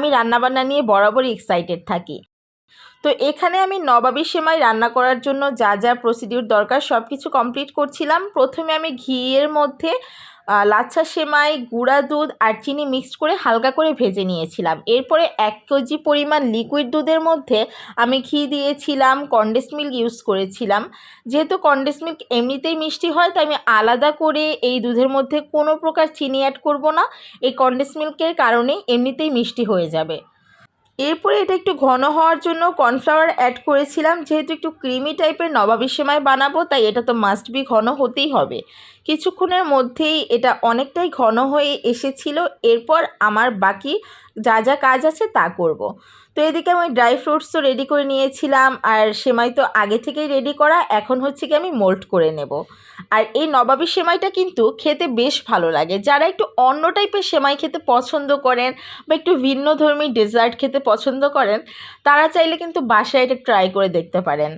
আমি রান্নাবান্না নিয়ে বরাবরই এক্সাইটেড থাকি। তো এখানে আমি নবাবী সেমাই রান্না করার জন্য যা যা প্রসিডিউর দরকার সব কিছু কমপ্লিট করছিলাম। প্রথমে আমি ঘিয়ের মধ্যে লাচ্ছা সেমাই, গুঁড়া দুধ আর চিনি মিক্সড করে হালকা করে ভেজে নিয়েছিলাম। এরপরে 1 কেজি পরিমাণ লিকুইড দুধের মধ্যে আমি ঘি দিয়েছিলাম, কনডেন্স মিল্ক ইউজ করেছিলাম। যেহেতু কনডেন্স মিল্ক এমনিতেই মিষ্টি হয়, তাই আমি আলাদা করে এই দুধের মধ্যে কোনো প্রকার চিনি অ্যাড করব না। এই কনডেন্স মিল্কের কারণে এমনিতেই মিষ্টি হয়ে যাবে। এরপরে এটা একটু ঘন হওয়ার জন্য কর্নফ্লাওয়ার অ্যাড করেছিলাম। যেহেতু একটু ক্রিমি টাইপের নবাবী সেমাই বানাবো, তাই এটা তো মাস্ট বি ঘন হতেই হবে। কিছুক্ষণের মধ্যেই এটা অনেকটাই ঘন হয়ে এসেছিল। এরপর আমার বাকি যা যা কাজ আছে তা করব। তো এদিকে আমি ড্রাই ফ্রুটসও রেডি করে নিয়েছিলাম, আর সেমাই তো আগে থেকেই রেডি করা। এখন হচ্ছে কি আমি মোল্ড করে নেব। আর এই নবাবী সেমাইটা কিন্তু খেতে বেশ ভালো লাগে। যারা একটু অন্য টাইপের সেমাই খেতে পছন্দ করেন বা একটু ভিন্নধর্মী ডেজার্ট খেতে পছন্দ করেন, তারা চাইলে কিন্তু বাসায় এটা ট্রাই করে দেখতে পারেন।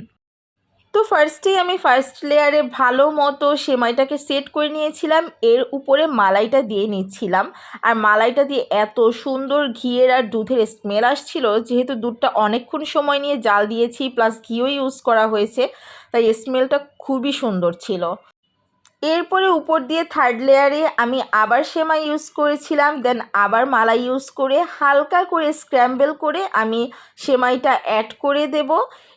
তো ফার্স্টেই আমি ফার্স্ট লেয়ারে ভালো মতো সেমাইটাকে সেট করে নিয়েছিলাম। এর উপরে মালাইটা দিয়ে নিচ্ছিলাম। আর মালাইটা দিয়ে এত সুন্দর ঘিয়ের আর দুধের স্মেল আসছিল, যেহেতু দুধটা অনেকক্ষণ সময় নিয়ে জাল দিয়েছি প্লাস ঘিও ইউজ করা হয়েছে, তাই স্মেলটা খুবই সুন্দর ছিল। এরপরে উপর দিয়ে থার্ড লেয়ারে আমি আবার সেমাই ইউজ করেছিলাম, দেন আবার মালাই ইউজ করে হালকা করে স্ক্র্যাম্বল করে আমি সেমাইটা অ্যাড করে দেব।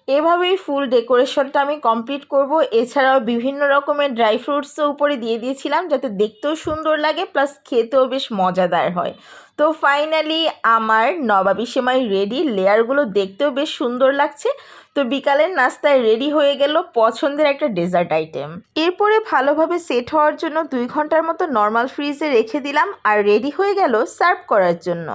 এভাবেই ফুল ডেকোরেশনটা আমি কমপ্লিট করব। এছাড়াও বিভিন্ন রকমের ড্রাই ফ্রুটসও উপরে দিয়ে দিয়েছিলাম, যাতে দেখতেও সুন্দর লাগে প্লাস খেতেও বেশ মজাদার হয়। তো ফাইনালি আমার নবাবী সেমাই রেডি। লেয়ারগুলো দেখতেও বেশ সুন্দর লাগছে। তো বিকালের নাস্তায় রেডি হয়ে গেল পছন্দের একটা ডেজার্ট আইটেম। এরপরে ভালোভাবে সেট হওয়ার জন্য 2 ঘন্টার মতো নর্মাল ফ্রিজে রেখে দিলাম, আর রেডি হয়ে গেল সার্ভ করার জন্য।